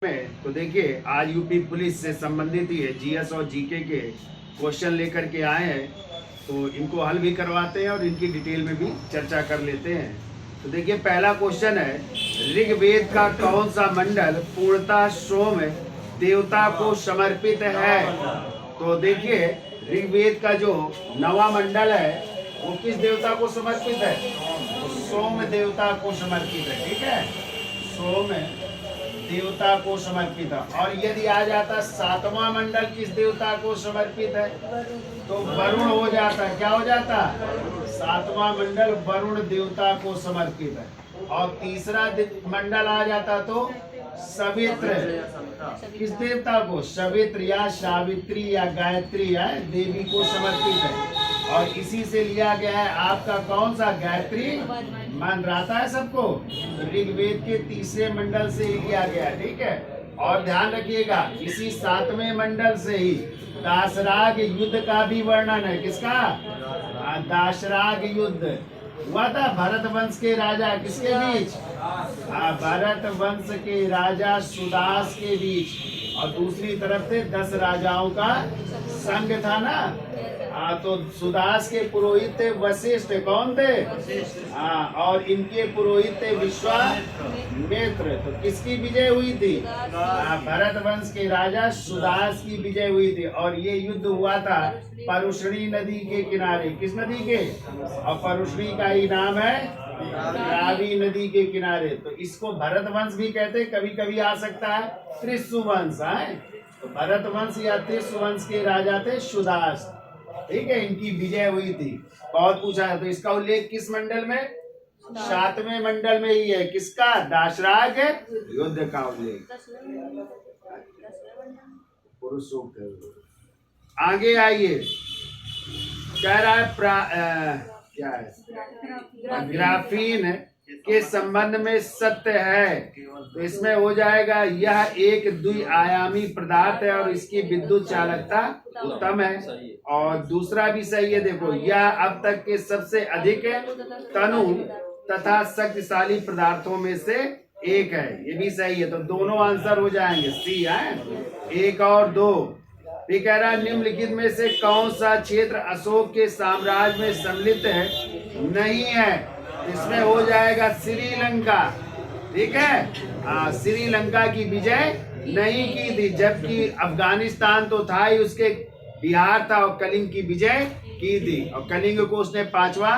में तो देखिए आज यूपी पुलिस से संबंधित ही है, जीएस और जीके के क्वेश्चन लेकर के आए हैं, तो इनको हल भी करवाते हैं और इनकी डिटेल में भी चर्चा कर लेते हैं। तो देखिए पहला क्वेश्चन है, ऋग्वेद का कौन सा मंडल पूर्णतः सोम देवता को समर्पित है? तो देखिए ऋग्वेद का जो 9वां मंडल है वो किस देवता को समर्पित है? सोम देवता को समर्पित है। ठीक है, सोम देवता को समर्पित है। और यदि आ जाता 7वां मंडल किस देवता को समर्पित है तो वरुण हो जाता। क्या हो जाता? 7वां मंडल वरुण देवता को समर्पित है। और तीसरा मंडल आ जाता तो सवित्र, किस देवता को? सवित्र या सावित्री या गायत्री या देवी को समर्पित है। और इसी से लिया गया है आपका कौन सा? गायत्री मान रहता है सबको, ऋग्वेद के तीसरे मंडल से ही लिया गया। ठीक है, और ध्यान रखिएगा इसी 7वें मंडल से ही दासराग युद्ध का भी वर्णन है। किसका? दासराग युद्ध हुआ था भरत वंश के राजा किसके बीच? भरत वंश के राजा सुदास के बीच, और दूसरी तरफ से 10 राजाओं का संघ था ना। तो सुदास के पुरोहित थे वशिष्ठ। कौन थे? और इनके पुरोहित थे विश्वामित्र। तो किसकी विजय हुई थी? भरत वंश के राजा सुदास की विजय हुई थी। और ये युद्ध हुआ था परुष्णी नदी के किनारे। किस नदी के? और परुष्णी का ही नाम है रावी नदी के किनारे। तो इसको भरत वंश भी कहते, कभी कभी आ सकता है त्रिशु वंश है। तो भरत वंश या त्रिशु वंश के राजा थे सुदास। ठीक है, इनकी विजय हुई थी। बहुत पूछा है, तो इसका उल्लेख किस मंडल में? 7वें मंडल में ही है। किसका? दासराग युद्ध का उल्लेख। पुरुष सूक्त। आगे आइए, कह रहा है क्या है? ग्राफीन के संबंध में सत्य है। तो इसमें हो जाएगा यह एक द्विआयामी पदार्थ है और इसकी विद्युत चालकता उत्तम है। और दूसरा भी सही है, देखो यह अब तक के सबसे अधिक तनु तथा शक्तिशाली पदार्थों में से एक है। ये भी सही है, तो दोनों आंसर हो जाएंगे सी है, 1 और 2। ये कह रहा है निम्नलिखित में से कौन सा क्षेत्र अशोक के साम्राज्य में सम्मिलित है? नहीं है। इसमें हो जाएगा श्रीलंका। ठीक है, श्रीलंका की विजय नहीं की थी, जबकि अफगानिस्तान तो था ही, उसके बिहार था और कलिंग की विजय की थी। और कलिंग को उसने 5वां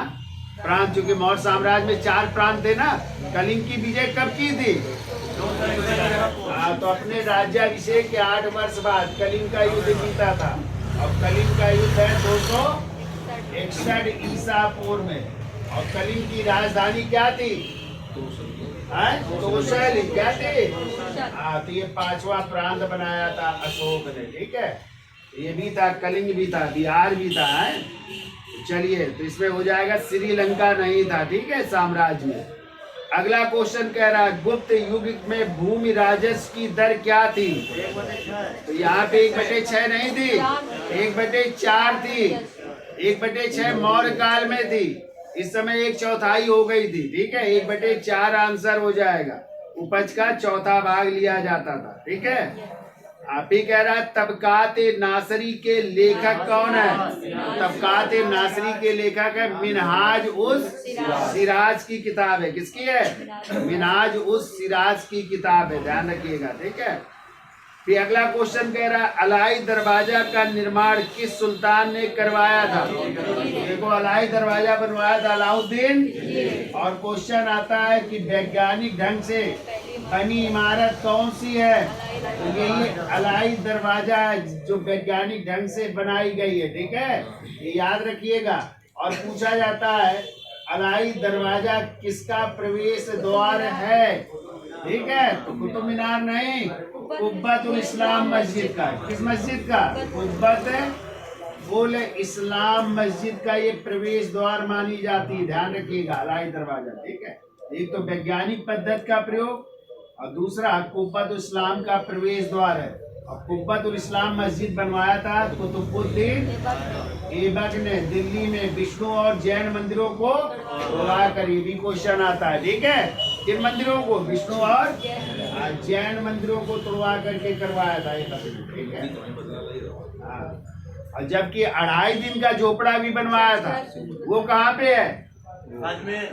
प्रांत, चूंकि मौर्य साम्राज्य में 4 प्रांत थे ना, कलिंग की विजय कब की थी? तो अपने राज्याभिषेक के 8 वर्ष बाद कलिंग का युद्ध जीता था। और कलिंग का युद्ध है 261 ईसा पूर्व में। और कलिंग की राजधानी क्या थी? तोसल। क्या थी? तो ये 5वां प्रांत बनाया था अशोक ने। ठीक है, ये भी था, कलिंग भी था, बिहार भी था। चलिए, तो इसमें हो जाएगा श्रीलंका नहीं था। ठीक है, साम्राज्य में। अगला क्वेश्चन कह रहा है गुप्त युग में भूमि राजस्व की दर क्या थी? तो यहाँ पे 1/6 नहीं थी, 1/4 थी। 1/6 मौर्य काल में थी, इस समय 1/4 हो गई थी। ठीक है, 1/4 आंसर हो जाएगा। उपज का चौथा भाग लिया जाता था। ठीक है, आप ही कह रहा है तबकात नासरी के लेखक कौन है? तबकात नासरी के लेखक है मिनहाज उस सिराज की किताब है। किसकी है? मिनहाज उस सिराज की किताब है, ध्यान रखिएगा। ठीक है, फिर अगला क्वेश्चन कह रहा है अलाई दरवाजा का निर्माण किस सुल्तान ने करवाया था? देखो अलाई दरवाजा बनवाया था अलाउद्दीन। और क्वेश्चन आता है कि वैज्ञानिक ढंग से बनी इमारत कौन सी है? तो यही अलाई दरवाजा जो वैज्ञानिक ढंग से बनाई गई है। ठीक है, ये याद रखिएगा। और पूछा जाता है अलाई दरवाजा किसका प्रवेश द्वार है? ठीक है, तो कुतुब मीनार नहीं, कुब्बतुल इस्लाम मस्जिद का। किस मस्जिद का? कुब्बतुल इस्लाम मस्जिद का ये प्रवेश द्वार मानी जाती है। ध्यान रखिएगा अलाई दरवाजा। ठीक है, एक तो वैज्ञानिक पद्धति का प्रयोग और दूसरा कुब्बतुल इस्लाम का प्रवेश द्वार है। और कुब्बतुल इस्लाम मस्जिद बनवाया था कुतुबुद्दीन ऐबक ने दिल्ली में विष्णु और जैन मंदिरों को तोड़ा कर। ये भी क्वेश्चन आता है। ठीक है, किन मंदिरों को? विष्णु और जैन मंदिरों को तोड़वा करके करवाया था ये तस्वीर, ठीक है। हाँ, और जबकि 2.5 दिन का झोपड़ा भी बनवाया था, वो कहाँ पे है?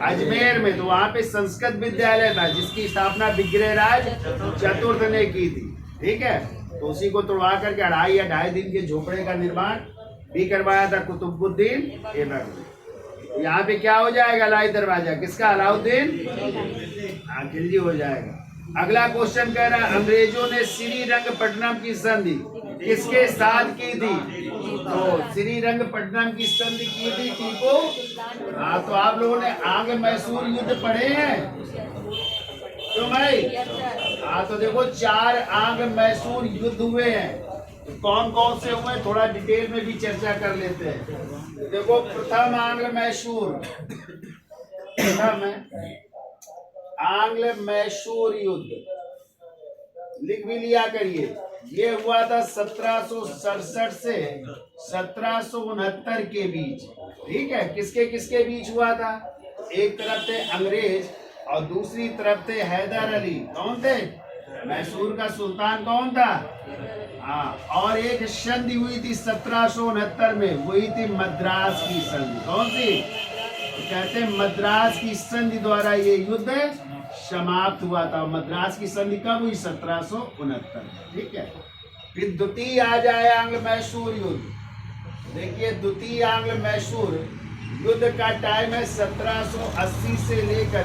अजमेर में। तो वहाँ पे संस्कृत विद्यालय था जिसकी स्थापना विग्रहराज चतुर्थ ने की थी, ठीक है। तो उसी को तोड़वा करके 2.5 या 2.5 दिन के झोपड़े का निर्माण भी करवाया था कुतुबुद्दीन ऐबक ने। यहाँ पे क्या हो जाएगा? लाई दरवाजा किसका? अलाउद्दीन खिलजी हो जाएगा। अगला क्वेश्चन कह रहा है अंग्रेजों ने श्रीरंगपट्टनम की संधि किसके साथ की थी? तो श्रीरंगपट्टनम की संधि की थी टीपू। हाँ, तो आप लोगों ने आंग्ल मैसूर युद्ध पढ़े हैं क्यों भाई? हाँ, तो देखो 4 आंग्ल मैसूर युद्ध हुए हैं। तो कौन कौन से हुए थोड़ा डिटेल में भी चर्चा कर लेते हैं। देखो प्रथम आंग्ल मैसूर, प्रथम आंग्ल मैसूर युद्ध लिख भी लिया करिए। ये हुआ था 1767 से 1769 के बीच, ठीक है। किसके किसके बीच हुआ था? एक तरफ थे अंग्रेज और दूसरी तरफ थे हैदर अली। कौन थे? मैसूर का सुल्तान कौन था? हाँ, और एक संधि हुई थी 1769 में, वही थी मद्रास की संधि। कौन सी? तो कहते हैं मद्रास की संधि द्वारा ये युद्ध समाप्त हुआ था। मद्रास की संधि कब हुई? 1769, ठीक है। फिर द्वितीय आ जाए आंग्ल मैसूर युद्ध। देखिए द्वितीय आंग्ल मैसूर युद्ध का टाइम है 1780 से लेकर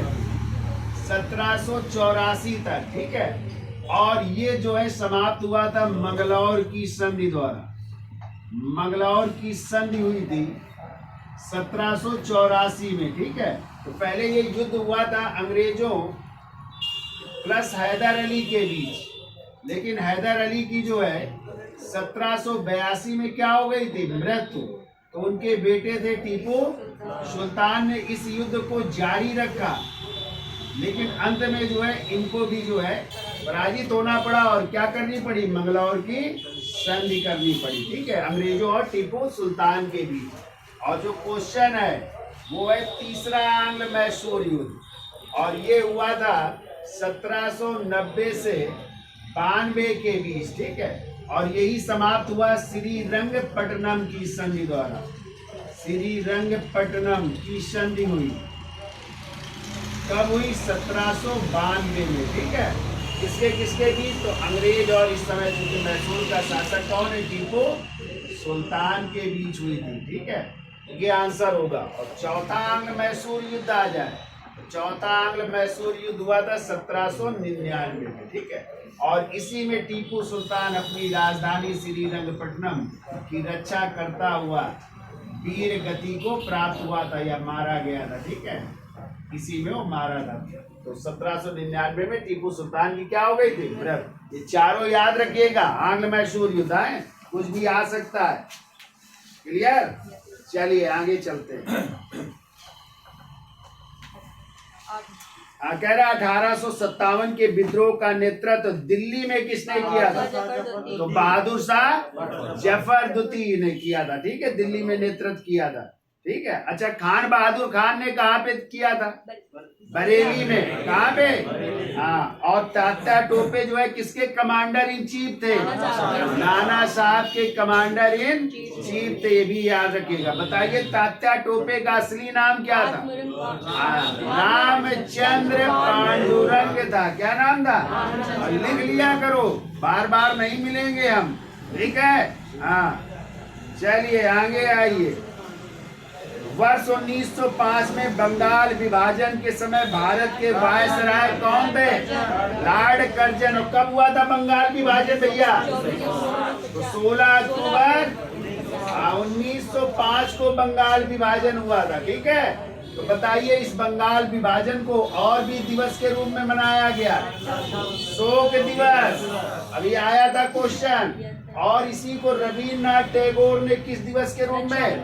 1784 तक, ठीक है। और ये जो है समाप्त हुआ था मंगलौर की संधि द्वारा। मंगलौर की संधि हुई थी 1784 में, ठीक है। तो पहले ये युद्ध हुआ था अंग्रेजों प्लस हैदर अली के बीच, लेकिन हैदर अली की जो है 1782 में क्या हो गई थी? मृत्यु। तो उनके बेटे थे टीपू सुल्तान ने इस युद्ध को जारी रखा, लेकिन अंत में जो है इनको भी जो है पराजित होना पड़ा और क्या करनी पड़ी? मंगलौर की संधि करनी पड़ी, ठीक है, अंग्रेजों और टीपू सुल्तान के बीच। और जो क्वेश्चन है वो है तीसरा आंग्ल मैसूर युद्ध, और ये हुआ था 1790 से 92 के बीच, ठीक है। और यही समाप्त हुआ श्रीरंगपट्टनम की संधि द्वारा। श्रीरंगपट्टनम की संधि हुई कब हुई? 1792 में, ठीक है। किसके किसके बीच? तो अंग्रेज और इस समय चूंकि मैसूर का शासक कौन है? टीपू सुल्तान के बीच हुई थी, ठीक है। ये आंसर होगा। और चौथा आंग्ल मैसूर युद्ध आ जाए। चौथा आंग्ल मैसूर युद्ध हुआ था 1799 में, ठीक है। और इसी में टीपू सुल्तान अपनी राजधानी श्रीरंगपट्टनम की रक्षा करता हुआ वीर गति को प्राप्त हुआ था या मारा गया था, ठीक है। इसी में वो मारा था। तो 1799 में टीपू सुल्तान की क्या हो गई थी? मृत्यु। ये चारों याद रखिएगा, आंग्ल मैसूर युद्ध है, कुछ भी आ सकता है। क्लियर? चलिए आगे चलते हैं। कह रहा 1857 के विद्रोह का नेतृत्व दिल्ली में किसने किया था? तो बहादुर शाह जफर द्वितीय ने किया था, ठीक है। दिल्ली में नेतृत्व किया था, ठीक है। अच्छा, खान बहादुर खान ने कहाँ पे किया था? बरेली में। कहाँ पे? हाँ। और तात्या टोपे जो है किसके कमांडर इन चीफ थे? नाना साहब के कमांडर इन चीफ थे, ये भी याद रखिएगा। बताइए तात्या टोपे का असली नाम क्या था? रामचंद्र पांडुरंग था। क्या नाम था? और लिख लिया करो, बार बार नहीं मिलेंगे हम, ठीक है। हाँ, चलिए आगे आइए। वर्ष 1905 में बंगाल विभाजन के समय भारत के वायसराय कौन थे? Lord Curzon. कब हुआ था बंगाल विभाजन भैया? तो 16 अक्टूबर 1905 को बंगाल विभाजन हुआ था, ठीक है। तो बताइए इस बंगाल विभाजन को और भी दिवस के रूप में मनाया गया, शोक दिवस। अभी आया था क्वेश्चन। और इसी को रविन्द्रनाथ टैगोर ने किस दिवस के रूप में?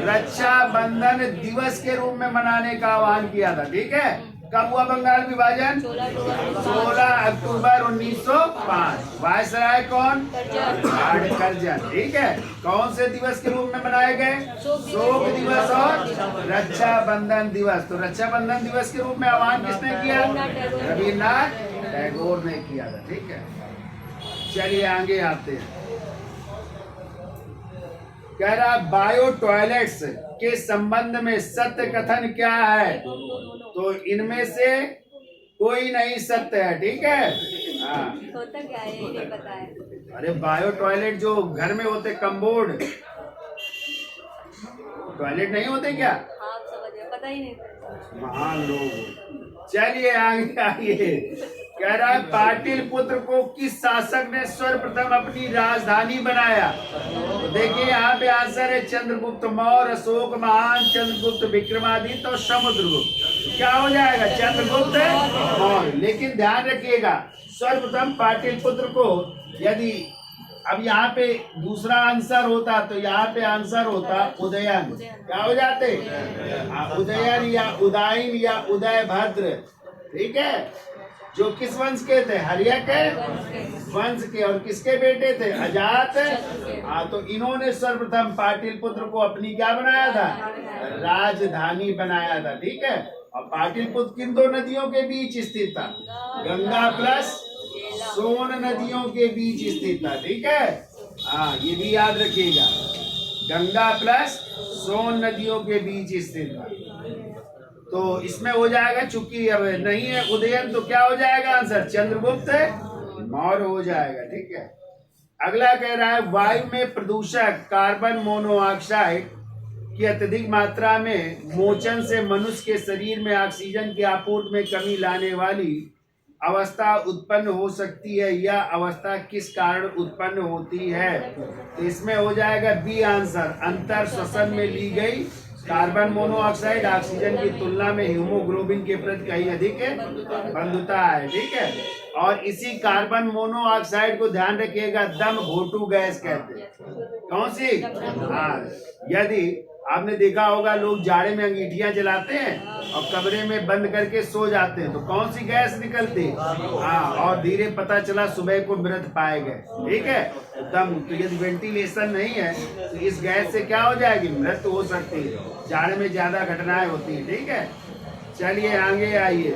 रक्षाबंधन दिवस के रूप में मनाने का आह्वान किया था, ठीक है। कब हुआ बंगाल विभाजन? 16 अक्टूबर 1905। वायसराय कौन? लॉर्ड कर्जन, ठीक है। कौन से दिवस के रूप में मनाए गए? शोक दिवस और रक्षाबंधन दिवस। तो रक्षाबंधन दिवस के रूप में आह्वान किसने किया? रविन्द्रनाथ टैगोर ने किया था। ठीक है, चलिए आगे आते हैं। कह रहा बायो टॉयलेट्स के संबंध में सत्य कथन क्या है? तो इनमें से कोई नहीं सत्य है। ठीक है, हाँ। होता क्या है ये नहीं पता है। अरे बायो टॉयलेट जो घर में होते, कम्बोर्ड टॉयलेट नहीं होते क्या? आप समझ गए, पता ही नहीं। महान लोग। चलिए आगे आइए। कह रहा है पाटिल पुत्र को किस शासक ने सर्वप्रथम अपनी राजधानी बनाया? तो देखिए यहाँ पे आंसर है चंद्रगुप्त मौर्य, अशोक महान, चंद्रगुप्त विक्रमादित्य और समुद्रगुप्त। क्या हो जाएगा? चंद्रगुप्त मौर्य। लेकिन ध्यान रखिएगा सर्वप्रथम पाटिल पुत्र को, यदि अब यहाँ पे दूसरा आंसर होता तो यहाँ पे आंसर होता उदयन। क्या हो जाते? उदयन या उदयन या उदयभद्र। ठीक है, जो किस वंश के थे? हर्यक वंश के। और किसके बेटे थे? अजात। हाँ, तो इन्होंने सर्वप्रथम पाटिल पुत्र को अपनी क्या बनाया था? राजधानी बनाया था। ठीक है, और पाटिल पुत्र किन दो नदियों के बीच स्थित था? गंगा प्लस सोन नदियों के बीच स्थित था। ठीक है, हाँ, ये भी याद रखिएगा, गंगा प्लस सोन नदियों के बीच स्थित था। तो इसमें हो जाएगा, चूंकि अब नहीं है उदयन, तो क्या हो जाएगा आंसर? चंद्रगुप्त मौर्य हो जाएगा। ठीक है, अगला कह रहा है वायु में प्रदूषक कार्बन मोनोऑक्साइड की अत्यधिक मात्रा में मोचन से मनुष्य के शरीर में ऑक्सीजन की आपूर्ति में कमी लाने वाली अवस्था उत्पन्न हो सकती है। यह अवस्था किस कारण उत्पन्न होती है? तो इसमें हो जाएगा बी आंसर, अंतर श्वसन में ली गई कार्बन मोनोऑक्साइड ऑक्सीजन की तुलना में हीमोग्लोबिन के प्रति कहीं अधिक बंधुता है। ठीक है, और इसी कार्बन मोनोऑक्साइड को ध्यान रखिएगा दम घोटू गैस कहते हैं। कौन सी? हाँ, यदि आपने देखा होगा लोग जाड़े में अंगीठियां जलाते हैं और कमरे में बंद करके सो जाते हैं, तो कौन सी गैस निकलती? हाँ, और धीरे पता चला सुबह को मृत पाए गए। ठीक है, दम। तो यदि वेंटिलेशन नहीं है तो इस गैस से क्या हो जाएगी? मृत्यु हो सकती है। जाड़े में ज्यादा घटनाएं होती हैं। ठीक है, चलिए आगे आइए।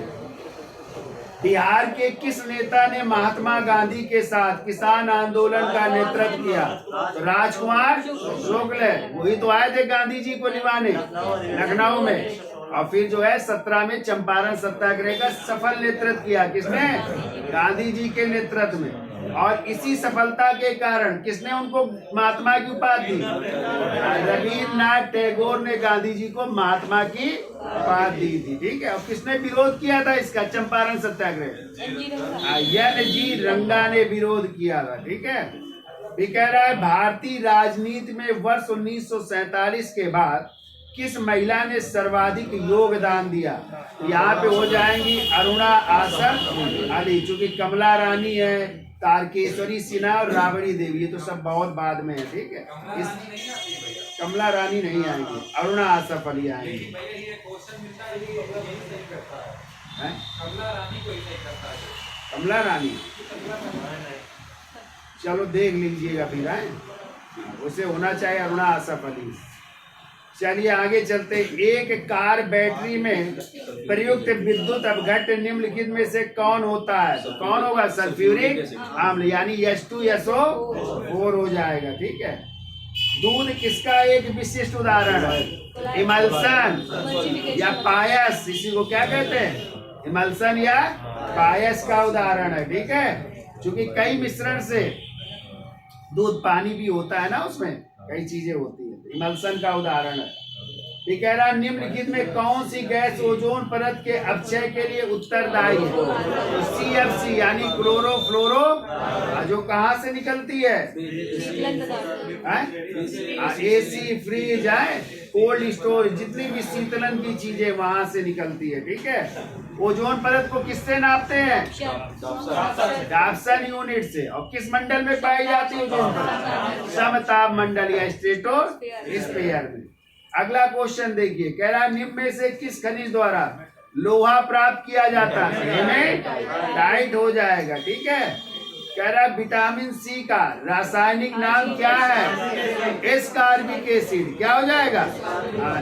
बिहार के किस नेता ने महात्मा गांधी के साथ किसान आंदोलन का नेतृत्व किया? तो राजकुमार शुक्ल, वही तो आए थे गांधी जी को निभाने लखनऊ में, और फिर जो है 17 में चंपारण सत्याग्रह का सफल नेतृत्व किया। किसने? गांधी जी के नेतृत्व में। और इसी सफलता के कारण किसने उनको महात्मा की उपाधि दी? रविन्द्रनाथ टैगोर ने गांधी जी को महात्मा की उपाधि दी थी। ठीक है, और किसने विरोध किया था इसका? चंपारण सत्याग्रह एन जी रंगा ने विरोध किया था। ठीक है, ये कह रहा है भारतीय राजनीति में वर्ष 1947 के बाद किस महिला ने सर्वाधिक योगदान दिया? यहाँ पे हो जाएंगी अरुणा आसफ अली, चूंकि कमला रानी है, तारकेश्वरी सिन्हा और राबड़ी देवी, ये तो सब बहुत बाद में है। ठीक है, इस कमला रानी नहीं आएंगी, अरुणा आसफ अली आएंगी। कमला रानी, चलो देख लीजिएगा फिर है, उसे होना चाहिए अरुणा आसफ अली। चलिए आगे चलते। एक कार बैटरी में प्रयुक्त विद्युत अपघट्य निम्नलिखित में से कौन होता है? तो कौन होगा? सल्फ्यूरिक अम्ल, यानी H2SO4 हो जाएगा। ठीक है, दूध किसका एक विशिष्ट उदाहरण है? इमल्सन या पायस, इसी को क्या कहते हैं? इमल्सन या पायस का उदाहरण है। ठीक है, क्योंकि कई मिश्रण से दूध, पानी भी होता है ना, उसमें कई चीजें होती है, इमल्सन का उदाहरण है। ये कह रहा है निम्नलिखित में कौन सी गैस ओजोन परत के अपक्षय के लिए उत्तरदायी है? तो CFC यानी क्लोरोफ्लोरो, जो कहाँ से निकलती है? AC, फ्रिज है, कोल्ड स्टोर, जितनी भी शीतलन की चीजें वहां से निकलती है। ठीक है, ओजोन परत को किससे नापते हैं? डाप्सन यूनिट से। और किस मंडल में पाई जाती है ओजोन परत? समताप मंडल या स्ट्रेटोस्फीयर में। अगला क्वेश्चन देखिए, कह रहा है निम्न में से किस खनिज द्वारा लोहा प्राप्त किया जाता है? हेमेटाइट हो जाएगा। ठीक है, कह रहा है विटामिन सी का रासायनिक नाम क्या है? Ascorbic acid. क्या हो जाएगा?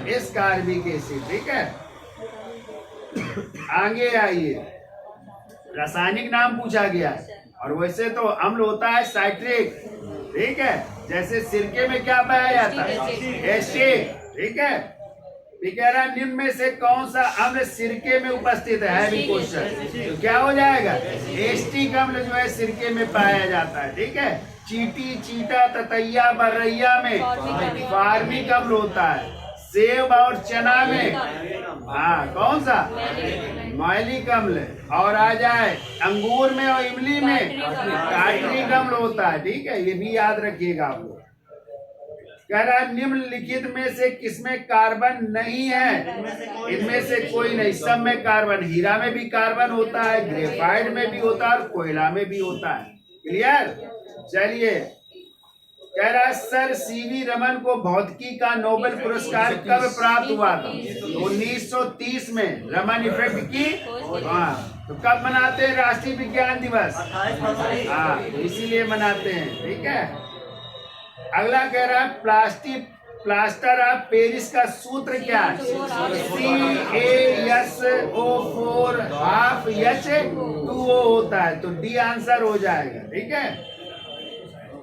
Ascorbic acid. ठीक है, आगे आइए। रासायनिक नाम पूछा गया है। और वैसे तो अम्ल होता है साइट्रिक, ठीक है। जैसे सिरके में क्या पाया जाता है? एसिड, ठीक है। ये कह रहा है निम्न में से कौन सा अम्ल सिरके में उपस्थित है भी क्वेश्चन, तो क्या हो जाएगा? एस्टिक अम्ल जो है सिरके में पाया जाता है, ठीक है। चींटी, चींटा, ततैया, बर्रैया में फार्मिक अम्ल होता है। सेब और चना में हाँ कौन सा? मैलिक अम्ल। और आ जाए अंगूर में और इमली में टार्टरिक अम्ल होता है, ठीक है। ये भी याद रखिएगा आप लोग। कह रहा है निम्नलिखित में से किसमें कार्बन नहीं है? इनमें से कोई नहीं, सब में कार्बन। हीरा में भी कार्बन होता है, ग्रेफाइट में भी होता है और कोयला में भी होता है। क्लियर? चलिए, कह रहा है सर सीवी रमन को भौतिकी का नोबेल पुरस्कार कब प्राप्त हुआ था? 1930 में रमन इफेक्ट की। हाँ, तो कब मनाते हैं राष्ट्रीय विज्ञान दिवस? हाँ, तो इसीलिए मनाते हैं, ठीक है। अगला कह रहा है प्लास्टर ऑफ पेरिस का सूत्र क्या है? CaSO4 हाफ H2O होता है, तो डी आंसर हो जाएगा, ठीक है।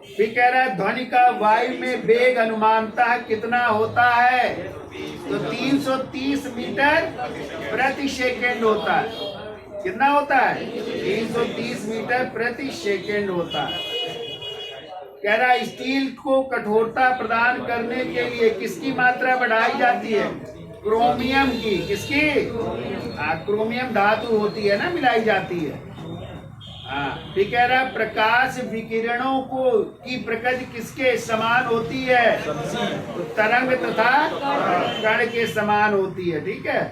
फिर कह रहा है ध्वनि का वायु में वेग अनुमानतः कितना होता है? तो 330 मीटर प्रति सेकेंड होता है। कितना होता है? 330 मीटर प्रति सेकेंड होता है। कह रहा है स्टील को कठोरता प्रदान करने के लिए किसकी मात्रा बढ़ाई जाती है? क्रोमियम की। किसकी? क्रोमियम धातु होती है ना, मिलाई जाती है। हाँ, फिर कह रहा है प्रकाश विकिरणों को की प्रकृति किसके समान होती है? तो तरंग तथा कण के समान होती है, ठीक है।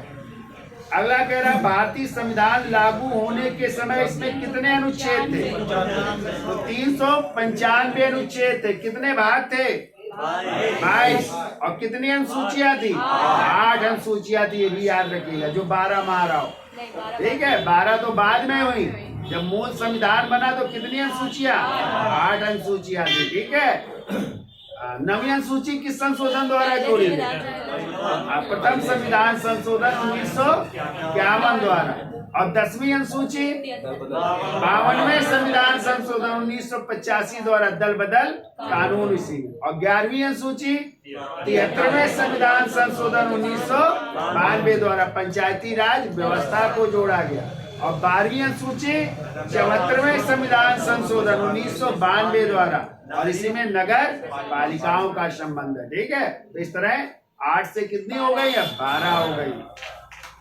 अगला कह रहा है भारतीय संविधान लागू होने के समय इसमें कितने अनुच्छेद थे? तो 395 अनुच्छेद थे। कितने भाग थे? 22। और कितनी अनुसूचियां थी? 8 अनुसूचियां थी, ये भी याद रखिएगा, जो 12 मारा हो, ठीक है। 12 तो बाद में हुई, जब मूल संविधान बना तो कितनी अनुसूचियां? 8 अनुसूचियां थी, ठीक है। 9वीं अनुसूची किस संशोधन द्वारा जोड़ी गई? प्रथम संविधान संशोधन 1951 द्वारा। और 10वीं अनुसूची 52वें संविधान संशोधन 1985 द्वारा दल बदल कानून इसी में। और 11वीं अनुसूची 73वें संविधान संशोधन 1992 द्वारा पंचायती राज व्यवस्था को जोड़ा गया। और 12वीं अनुसूची 74वें संविधान संशोधन 1992 द्वारा, और इसी में नगर पालिकाओं का संबंध है, ठीक है। तो इस तरह 8 से कितनी हो गई? अब 12 हो गई।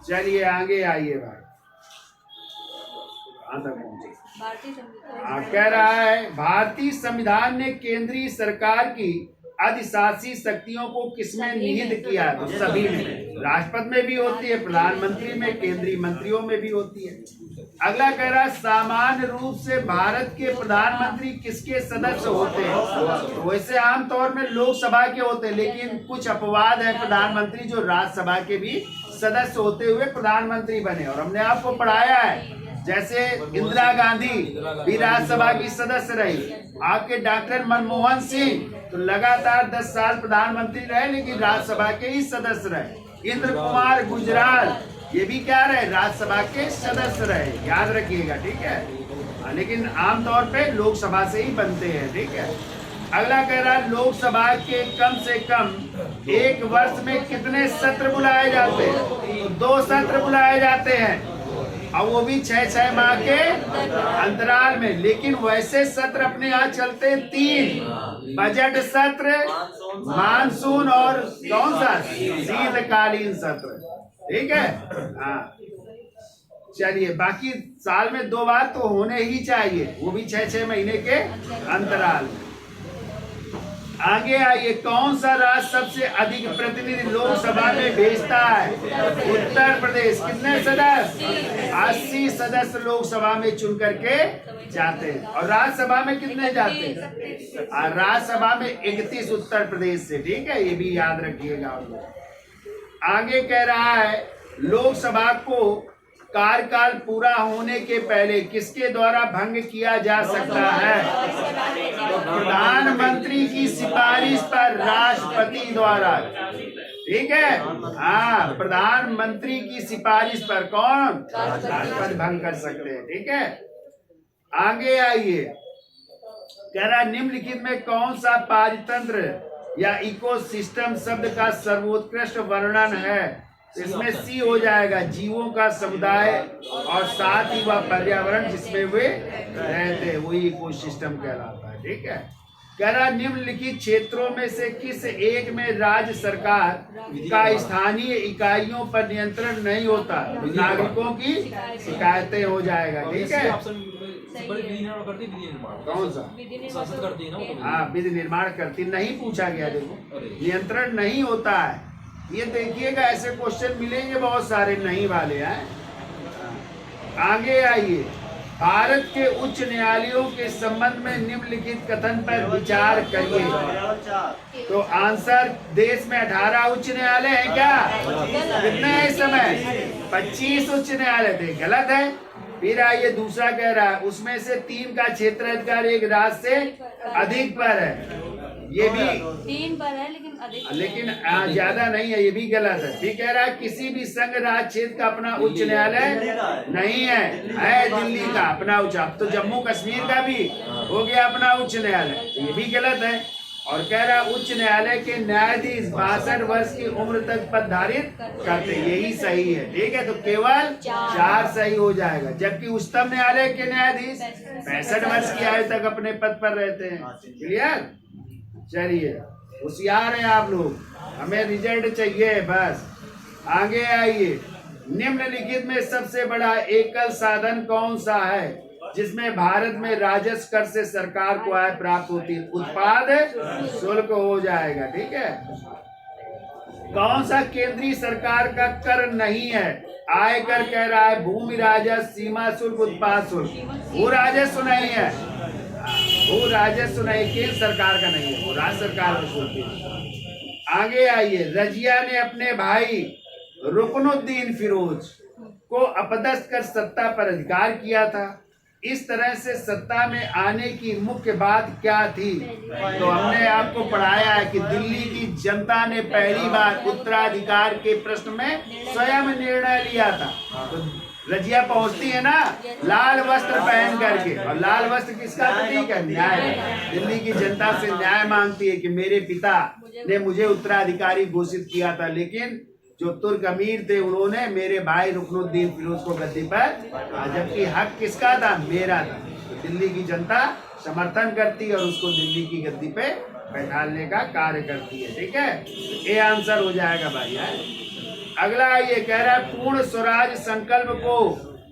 चलिए आगे आइए भाई, कह रहा है भारतीय संविधान ने केंद्रीय सरकार की अधिशासी शक्तियों को किसमें निहित किया? तो सभी में। राष्ट्रपति में भी होती है, प्रधानमंत्री में, केंद्रीय मंत्रियों में भी होती है। अगला कह रहा है सामान्य रूप से भारत के प्रधानमंत्री किसके सदस्य होते हैं? तो वैसे आमतौर में लोकसभा के होते हैं, लेकिन कुछ अपवाद है प्रधानमंत्री जो राज्यसभा के भी सदस्य होते हुए प्रधानमंत्री बने। और हमने आपको पढ़ाया है, जैसे इंदिरा गांधी भी राज्यसभा की सदस्य रही। आपके डॉक्टर मनमोहन सिंह तो लगातार 10 साल प्रधानमंत्री रहे, लेकिन राज्यसभा के ही सदस्य रहे। इंद्र कुमार गुजराल ये भी क्या रहे? राज्यसभा के सदस्य रहे, याद रखिएगा, ठीक है। लेकिन आमतौर पे लोकसभा से ही बनते हैं, ठीक है। अगला कह रहा है लोकसभा के कम से कम एक वर्ष में कितने सत्र बुलाए जाते हैं? तो 2 सत्र बुलाए जाते हैं, और वो भी 6-6 माह के अंतराल में। लेकिन वैसे सत्र अपने यहाँ चलते हैं 3: बजट सत्र, मानसून और कौन सा? शीतकालीन सत्र, ठीक है। हाँ, चलिए, बाकी साल में 2 बार तो होने ही चाहिए, वो भी 6-6 महीने के अंतराल। आगे आइए, कौन सा राज्य सबसे अधिक प्रतिनिधि लोकसभा में भेजता है? उत्तर प्रदेश। कितने सदस्य? 80 सदस्य लोकसभा में चुन करके जाते हैं। और राज्यसभा में कितने जाते हैं? राज्यसभा में 31 उत्तर प्रदेश से, ठीक है, ये भी याद रखिएगा आप लोग। आगे कह रहा है लोकसभा को कार्यकाल पूरा होने के पहले किसके द्वारा भंग किया जा सकता है? तो प्रधानमंत्री की सिफारिश पर राष्ट्रपति द्वारा, ठीक है। हाँ, प्रधानमंत्री की सिफारिश पर कौन राष्ट्रपति भंग कर सकते हैं। ठीक है, आगे आइए। कह रहा निम्नलिखित में कौन सा पारितंत्र या इकोसिस्टम शब्द का सर्वोत्कृष्ट वर्णन है। इसमें सी हो जाएगा, जीवों का समुदाय और साथ ही वह पर्यावरण जिसमें वे रहते हैं, वही इकोसिस्टम कहलाता है। ठीक है, कह रहा निम्नलिखित क्षेत्रों में से किस एक में राज्य सरकार का स्थानीय इकाइयों पर नियंत्रण नहीं होता, नागरिकों की शिकायतें हो जाएगा। ठीक है, कौन सा हाँ विधि निर्माण करती नहीं पूछा गया। देखो नियंत्रण नहीं होता है, ये देखिएगा ऐसे क्वेश्चन मिलेंगे बहुत सारे नहीं वाले हैं। आगे आइए, भारत के उच्च न्यायालयों के संबंध में निम्नलिखित कथन पर विचार करिए। तो आंसर, देश में 18 उच्च न्यायालय हैं क्या? कितने हैं इस समय? 25 उच्च न्यायालय थे, गलत है। फिर आइए दूसरा कह रहा है उसमें से 3 का क्षेत्राधिकार एक राज्य से अधिक पर है, ये भी 3 पर है लेकिन अधिक, लेकिन ज्यादा नहीं है, ये भी गलत है। फिर कह रहा है किसी भी संघ राज्य क्षेत्र का अपना उच्च न्यायालय नहीं है दिल्ली का अपना उच्च। अब तो जम्मू कश्मीर का भी हो गया अपना उच्च न्यायालय, ये भी गलत है। और कह रहा उच्च न्यायालय के न्यायाधीश 62 वर्ष की उम्र तक पद धारित करते, यही सही है। ठीक है, तो केवल 4 सही हो जाएगा, जबकि उच्चतम न्यायालय के न्यायाधीश 65 वर्ष की आयु तक अपने पद पर रहते हैं। क्लियर? चलिए, होशियार हैं आप लोग, हमें रिजल्ट चाहिए बस। आगे आइए, निम्नलिखित में सबसे बड़ा एकल साधन कौन सा है जिसमें भारत में राजस्व कर से सरकार को आय प्राप्त होती है? उत्पाद शुल्क हो जाएगा। ठीक है, कौन सा केंद्रीय सरकार का कर नहीं है? आयकर कह रहा है, भूमि राजस्व, सीमा शुल्क, उत्पाद शुल्क। भू राजस्व नहीं है, वो राजस्व नहीं, केंद्र सरकार का नहीं है, वो राज्य सरकार वसूलती है। आगे आइए, रजिया ने अपने भाई रुकनुद्दीन फिरोज को अपदस्थ कर सत्ता पर अधिकार किया था। इस तरह से सत्ता में आने की मुख्य बात क्या थी? तो हमने आपको पढ़ाया है कि दिल्ली की जनता ने पहली बार उत्तराधिकार के प्रश्न में स्वयं निर्णय लिया था। तो रजिया पहुंचती है ना लाल वस्त्र पहन करके, और लाल वस्त्र किसका प्रतीक है? न्याय। दिल्ली की जनता से न्याय मांगती है कि मेरे पिता ने मुझे उत्तराधिकारी घोषित किया था, लेकिन जो तुर्क अमीर थे उन्होंने मेरे भाई रुकनुद्दीन फिरोज को गद्दी पर, जबकि हक किसका था? मेरा था। तो दिल्ली की जनता समर्थन करती है और उसको दिल्ली की गद्दी पे बैठाने का कार्य करती है। ठीक है, ये आंसर हो जाएगा भाई। अगला ये कह रहा है पूर्ण स्वराज संकल्प को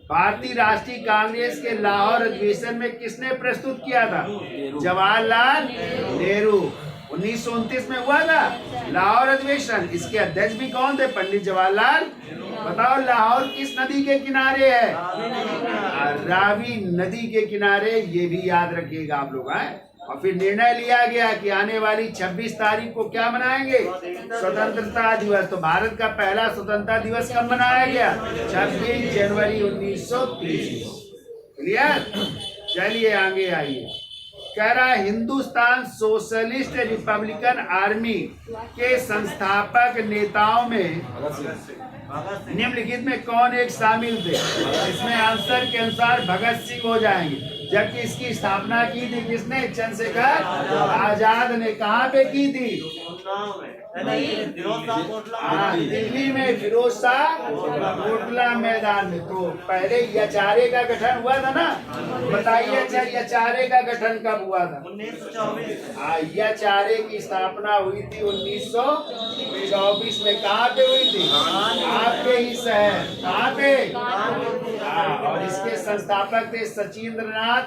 भारतीय राष्ट्रीय कांग्रेस के लाहौर अधिवेशन में किसने प्रस्तुत किया था? जवाहरलाल नेहरू। 1929 में हुआ था लाहौर अधिवेशन। इसके अध्यक्ष भी कौन थे? पंडित जवाहरलाल। बताओ लाहौर किस नदी के किनारे है? रावी नदी के किनारे, ये भी याद रखिएगा आप लोग। और फिर निर्णय लिया गया कि आने वाली 26 तारीख को क्या मनाएंगे? स्वतंत्रता दिवस। तो भारत का पहला स्वतंत्रता दिवस कब मनाया गया? 26 जनवरी 1930। क्लियर? चलिए आगे आइए। कह रहा है हिंदुस्तान सोशलिस्ट रिपब्लिकन आर्मी के संस्थापक नेताओं में निम्नलिखित में कौन एक शामिल थे? इसमें आंसर के अनुसार भगत सिंह हो जाएंगे, जबकि इसकी स्थापना की थी किसने? चंद्रशेखर आजाद ने। कहाँ पे की थी? दिल्ली में फिरोज शाह कोटला मैदान में। तो पहले यचारे का गठन हुआ था ना, बताइए अच्छा यचारे का गठन कब हुआ था? 1924। यचारे की स्थापना हुई थी 1924 में। कहाँ पे हुई थी? आपके ही शहर। कहाँ पे? और इसके संस्थापक थे सचिंद्रनाथ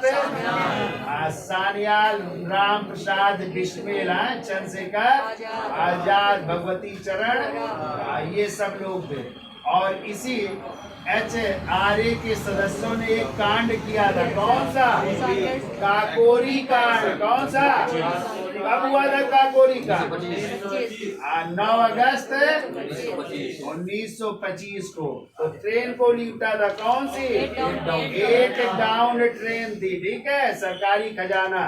सान्याल, राम प्रसाद बिस्मिल, चंद्रशेखर आजाद, भगवती चरण, ये सब लोग थे। और इसी HRA के सदस्यों ने एक कांड किया था। कौन सा? काकोरी कांड। कौन सा? कब हुआ था काकोरी कांड? 9 अगस्त 1925 को। तो ट्रेन को लूटा था, कौन सी? 8 डाउन ट्रेन थी। ठीक है, सरकारी खजाना।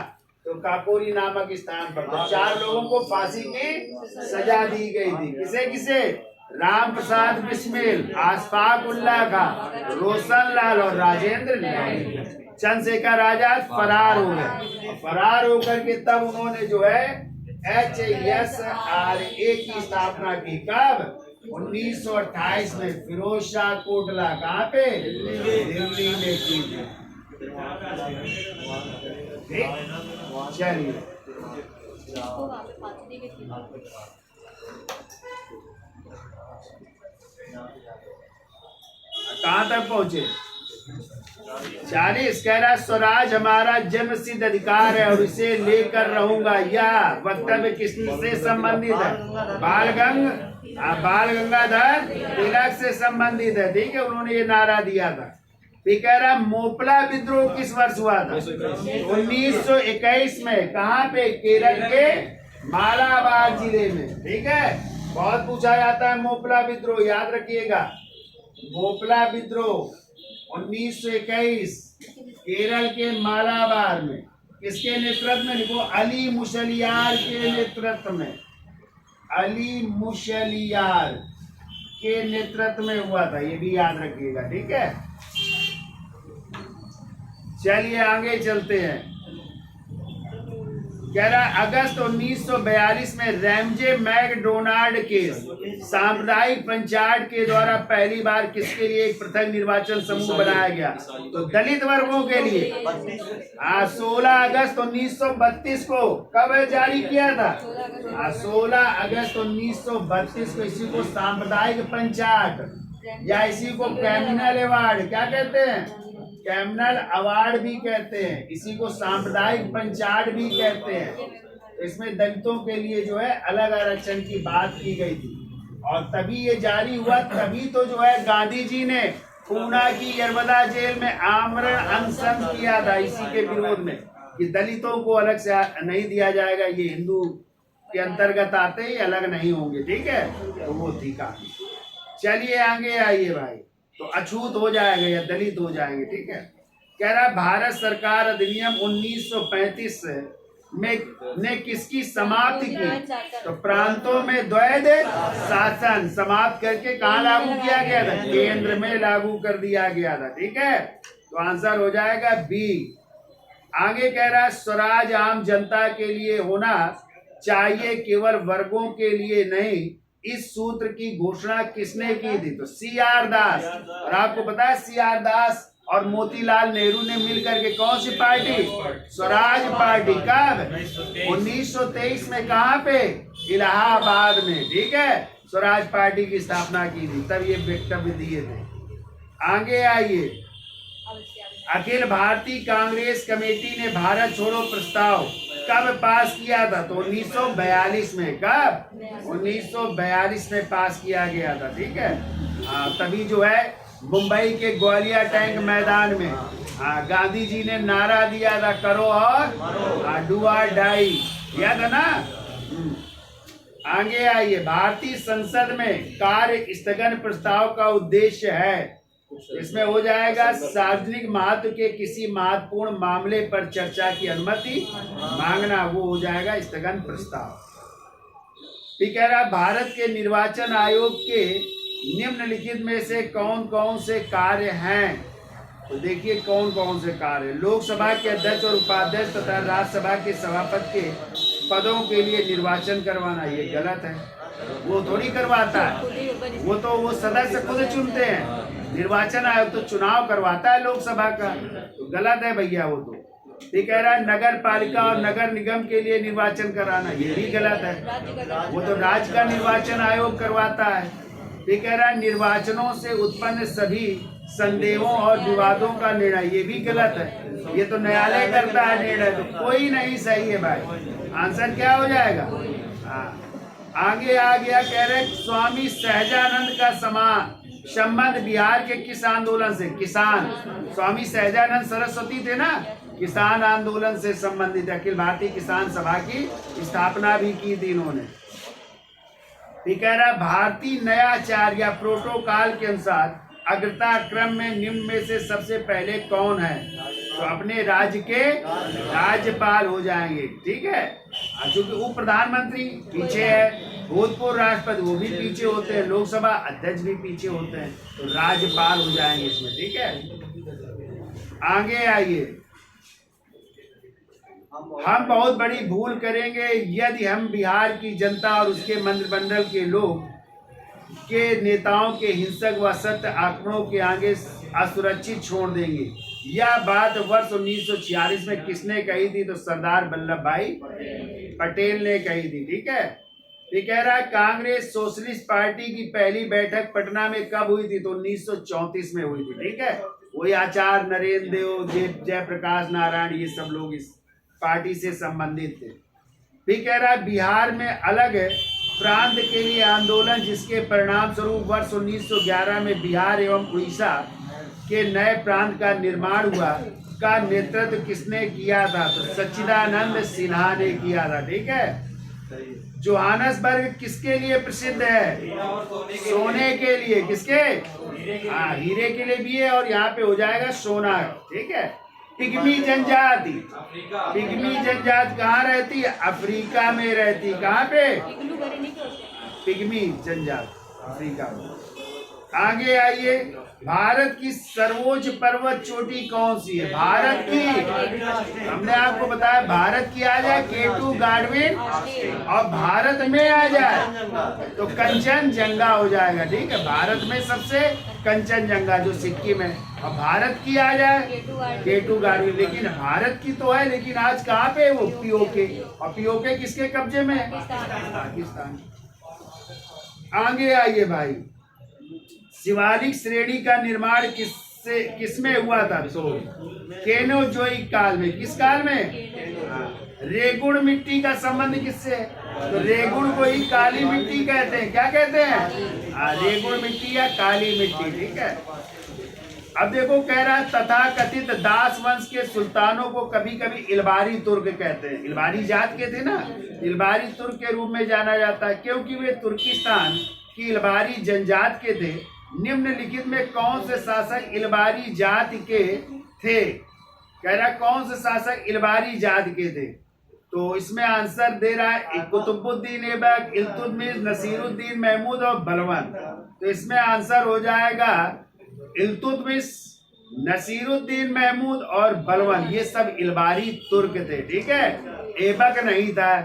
तो काकोरी नामक स्थान पर तो 4 लोगों को फांसी की सजा दी गई थी। किसे किसे? राम प्रसाद बिस्मिल, आशफाक उल्लाह खां, रोशन लाल और राजेंद्र लाल। चंद्रशेखर आजाद फरार हो गए। फरार होकर के तब उन्होंने जो है HSRA की स्थापना की। कब? 1928 में फिरोज शाह कोटला। कहाँ पे? दिल्ली में की थी। चलिए इसको वहाँ पे फांसी दी गई थी। कहाँ तक पहुंचे? 40 कह रहा स्वराज हमारा जन्म सिद्ध अधिकार है और इसे लेकर रहूंगा। यह वक्तव्य किससे संबंधित है? बाल गंगाधर तिलक से संबंधित है। ठीक है, उन्होंने ये नारा दिया था। फिर कह रहा मोपला विद्रोह किस वर्ष हुआ था? 1921 में। कहाँ पे? केरल के मालाबार जिले में। ठीक है, बहुत पूछा जाता है मोपला विद्रोह, याद रखिएगा। मोपला विद्रोह 1921 केरल के मालाबार में। किसके नेतृत्व में? लिखो, अली मुशलियार के नेतृत्व में। अली मुशलियार के नेतृत्व में हुआ था, ये भी याद रखिएगा। ठीक है, चलिए आगे चलते हैं। कह रहा अगस्त 1942 में रैमजे मैकडोनाल्ड के सामुदायिक पंचायत के द्वारा पहली बार किसके लिए एक पृथक निर्वाचन समूह बनाया गया? तो दलित वर्गों के लिए। 16 अगस्त 1932 को कब जारी किया था? 16 अगस्त 1932 को। इसी को सामुदायिक पंचायत या इसी को कम्युनल अवार्ड क्या कहते हैं? कम्युनल अवार्ड भी कहते हैं। इसी को सामुदायिक पंचायत भी कहते हैं। इसमें दलितों के लिए जो है अलग आरक्षण की बात की गई थी और तभी ये जारी हुआ। तभी तो जो है गांधी जी ने पूना की यरवदा जेल में आमरण अनशन किया था इसी के विरोध में कि दलितों को अलग से नहीं दिया जाएगा, ये हिंदू के अंतर्गत आते ही अलग नहीं होंगे। ठीक है, तो वो थी कहानी। चलिए आगे आइए भाई, तो अछूत हो जाएगा या दलित हो जाएंगे। ठीक है, कह रहा भारत सरकार अधिनियम 1935 में ने किसकी समाप्ति की? तो प्रांतों में द्वैध शासन समाप्त करके कहाँ लागू किया गया था? केंद्र में लागू कर दिया गया था। ठीक है, तो आंसर हो जाएगा बी। आगे कह रहा स्वराज आम जनता के लिए होना चाहिए, केवल वर्गों के लिए नहीं। इस सूत्र की घोषणा किसने की थी? तो CR दास। और आपको पता है CR दास और मोतीलाल नेहरू ने मिलकर के कौन सी पार्टी? स्वराज पार्टी। कब? 1923 में। कहाँ पे? इलाहाबाद में। ठीक है, स्वराज पार्टी की स्थापना की थी, तब ये वक्तव्य दिए थे। आगे आइए, अखिल भारतीय कांग्रेस कमेटी ने भारत छोड़ो प्रस्ताव कब पास किया था? तो 1942 में। कब? 1942 में पास किया गया था। ठीक है, तभी जो है मुंबई के ग्वालिया टैंक मैदान में गांधी जी ने नारा दिया था, करो और डू और डाई। याद है ना? आगे आइए, भारतीय संसद में कार्य स्थगन प्रस्ताव का उद्देश्य है, इसमें हो जाएगा सार्वजनिक महत्व के किसी महत्वपूर्ण मामले पर चर्चा की अनुमति मांगना, वो हो जाएगा स्थगन प्रस्ताव। ठीक है, भारत के निर्वाचन आयोग के निम्नलिखित में से कौन कौन से कार्य हैं? तो देखिए कौन कौन से कार्य। लोकसभा के अध्यक्ष और उपाध्यक्ष तथा राज्यसभा के सभापति के पदों के लिए निर्वाचन करवाना, ये गलत है, वो थोड़ी करवाता है, वो तो वो सदस्य खुद चुनते हैं। निर्वाचन आयोग तो चुनाव करवाता है लोकसभा का, तो गलत है भैया वो तो। ठीक कह रहा है नगर पालिका और नगर निगम के लिए निर्वाचन कराना, ये भी गलत है, वो तो राज्य का निर्वाचन आयोग करवाता है। ठीक कह रहा है निर्वाचनों से उत्पन्न सभी संदेहों और विवादों का निर्णय, ये भी गलत है, ये तो न्यायालय करता है निर्णय, तो कोई नहीं सही है भाई। आंसर क्या हो जाएगा? आगे आ गया, कह रहे स्वामी सहजानंद का संबंध बिहार के किस आंदोलन से? किसान। स्वामी सहजानंद सरस्वती थे ना, किसान आंदोलन से संबंधित अखिल भारतीय किसान सभा की स्थापना भी की थी इन्होंने। ठीक कह रहा भारतीय नयाचार या प्रोटोकॉल के अनुसार अग्रता क्रम में निम्न में से सबसे पहले कौन है? तो अपने राज्य के राज्यपाल हो जाएंगे, ठीक है। चूंकि उप प्रधानमंत्री पीछे है, भूतपूर्व राष्ट्रपति वो भी पीछे होते हैं, लोकसभा अध्यक्ष भी पीछे होते हैं, तो राज्यपाल हो जाएंगे इसमें, ठीक है। आगे आइए, हम बहुत बड़ी भूल करेंगे यदि हम बिहार की जनता और उसके मंत्रिमंडल के लोग के नेताओं के हिंसक व सत्य आंकड़ों के आगे असुरक्षित छोड़ देंगे। यह बात वर्ष 1946 में किसने कही थी? तो सरदार वल्लभ भाई पटेल ने कही थी, ठीक है। ये कह रहा है कांग्रेस सोशलिस्ट पार्टी की पहली बैठक पटना में कब हुई थी? तो 1934 में हुई थी, ठीक है। वही आचार्य नरेंद्र देव, जयप्रकाश नारायण, ये सब लोग इस पार्टी से संबंधित थे। भी कह रहा है बिहार में अलग प्रांत के लिए आंदोलन जिसके परिणाम स्वरूप वर्ष 1911 में बिहार एवं उड़ीसा के नए प्रांत का निर्माण हुआ, का नेतृत्व किसने किया था? तो सच्चिदानंद सिन्हा ने किया था, ठीक है। जोहानसबर्ग किसके लिए प्रसिद्ध है? सोने के लिए। किसके? हीरे के लिए भी है, और यहाँ पे हो जाएगा सोना, ठीक है। पिग्मी जनजाति, पिग्मी जनजाति कहाँ रहती है? अफ्रीका में रहती। कहाँ पे? पिग्मी जनजाति अफ्रीका में। आगे आइए, भारत की सर्वोच्च पर्वत चोटी कौन सी है? भारत की, हमने आपको बताया भारत की आ जाए केटू गाडविन, और भारत में आ जाए तो कंचनजंगा हो जाएगा, ठीक है। भारत में सबसे कंचनजंगा जो सिक्किम है, और भारत की आ जाए केटू गाडविन। लेकिन भारत की तो है, लेकिन आज कहाँ पे वो? पीओके। और पीओके किसके कब्जे में है? पाकिस्तान। आगे आइए भाई, शिवालिक श्रेणी का निर्माण किसमें हुआ था? तो केनोजोइक काल में। किस काल में? रेगुड़ मिट्टी का संबंध किससे है? तो रेगुड़ को ही काली मिट्टी कहते हैं। क्या कहते हैं? रेगुड़ मिट्टी या काली मिट्टी, ठीक है। अब देखो, कह रहा है तथा कथित दास वंश के सुल्तानों को कभी कभी इलबारी तुर्क कहते हैं। इलबारी जात के थे ना, इलबारी तुर्क के रूप में जाना जाता है, क्योंकि वे तुर्किस्तान की इलबारी जनजात के थे। निम्नलिखित में कौन से शासक इलबारी जाति के थे? कह रहा कौन से शासक इलबारी जाति के थे? तो इसमें आंसर दे रहा है कुतुबुद्दीन ऐबक, इल्तुतमिश, नसीरुद्दीन महमूद और बलवन। तो इसमें आंसर हो जाएगा इल्तुतमिश, नसीरुद्दीन महमूद और बलवन, ये सब इलबारी तुर्क थे, ठीक है। ऐबक नहीं था,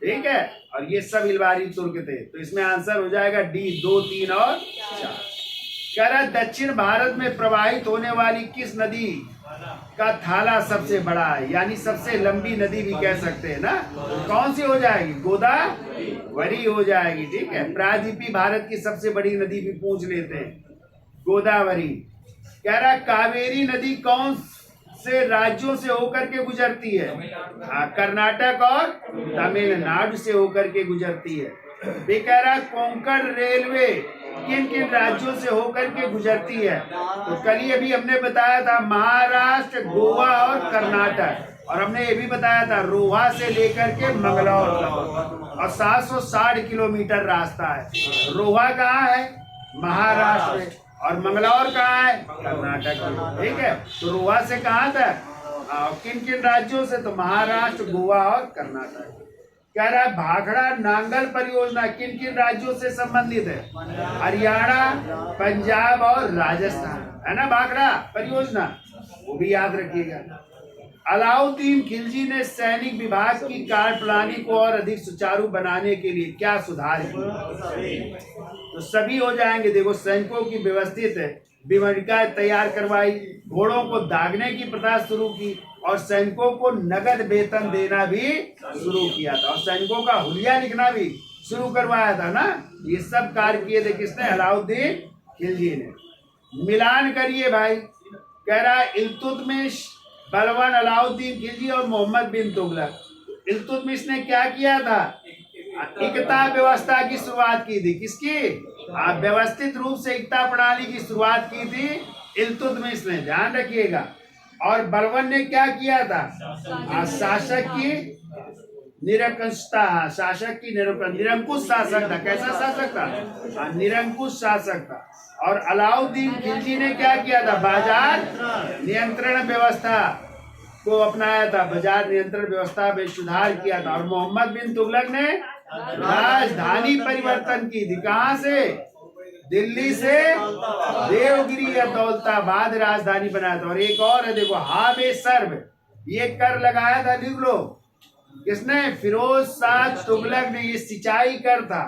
ठीक है, और ये सब इलबारी तुर्क थे। तो इसमें आंसर हो जाएगा डी, 2, 3 और 4। कह रहा दक्षिण भारत में प्रवाहित होने वाली किस नदी का थाला सबसे बड़ा है? यानी सबसे लंबी नदी भी कह सकते हैं ना। कौन सी हो जाएगी? गोदावरी हो जाएगी, ठीक है। प्रायद्वीपीय भारत की सबसे बड़ी नदी भी पूछ लेते हैं, गोदावरी। कह रहा कावेरी नदी कौन से राज्यों से होकर के गुजरती है? कर्नाटक और तमिलनाडु से होकर के गुजरती है। भी कह रहा कोंकण रेलवे किन किन राज्यों से होकर के गुजरती है? तो कल ही अभी हमने बताया था महाराष्ट्र, गोवा और कर्नाटक, और हमने ये भी बताया था रोहा से लेकर के मंगलौर तक, और 760 किलोमीटर रास्ता है। रोहा कहाँ है? महाराष्ट्र में, और मंगलौर कहाँ है? कर्नाटक में, ठीक है। तो रोहा से कहाँ तक? किन किन राज्यों से? तो महाराष्ट्र, गोवा और कर्नाटक। कह रहा है भाखड़ा नांगल परियोजना किन किन राज्यों से संबंधित है? हरियाणा, पंजाब और राजस्थान, है ना भाखड़ा परियोजना, वो भी याद रखिएगा। अलाउद्दीन खिलजी ने सैनिक विभाग की कार्यप्रणाली को और अधिक सुचारू बनाने के लिए क्या सुधार किए? तो सभी हो जाएंगे। देखो, सैनिकों की व्यवस्थित विवरणिकाएं तैयार करवाई, घोड़ों को दागने की प्रथा शुरू की, और सैनिकों को नगद वेतन देना भी शुरू किया था, और सैनिकों का हुलिया लिखना भी शुरू करवाया था ना। ये सब कार्य किए थे किसने? अलाउद्दीन खिलजी ने। मिलान करिए भाई। कह रहा है इल्तुतमिश, बलवन, अलाउद्दीन खिलजी और मोहम्मद बिन तुगलक। इल्तुतमिश ने क्या किया था? एकता व्यवस्था की शुरुआत की थी। किसकी? व्यवस्थित रूप से एकता प्रणाली की शुरुआत की थी इल्तुतमिश ने, ध्यान रखिएगा। और बलवन ने क्या किया था? शासक की निरंकुशता, शासक की निरंकुश शासक था। कैसा शासक था? निरंकुश शासक था। और अलाउद्दीन खिलजी ने क्या किया था? बाजार नियंत्रण व्यवस्था को अपनाया था, बाजार नियंत्रण व्यवस्था में सुधार किया था। और मोहम्मद बिन तुगलक ने राजधानी परिवर्तन की थी। कहाँ से? दिल्ली से देवगिरी या दौलताबाद राजधानी बनाया था। और एक और है, देखो, हाबे सर्व, ये कर लगाया था, लिख लो, किसने? फिरोज शाह तुगलक ने। ये सिंचाई कर था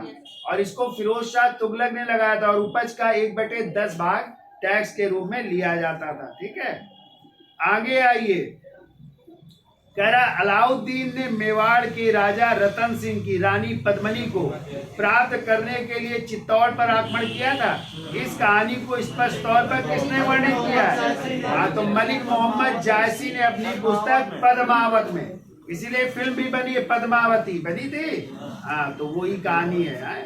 और इसको फिरोज शाह तुगलक ने लगाया था। और उपज का 1/10 भाग टैक्स के रूप में लिया जाता था। ठीक है, आगे आइए। कह रहा अलाउद्दीन ने मेवाड़ के राजा रतन सिंह की रानी पद्मिनी को प्राप्त करने के लिए चित्तौड़ पर आक्रमण किया था। इस कहानी को स्पष्ट तौर पर किसने वर्णित किया है? हाँ, तो मलिक मोहम्मद जायसी ने अपनी पुस्तक पद्मावत में। इसीलिए फिल्म भी बनी है, पद्मावती बनी थी। हाँ, तो वही कहानी है।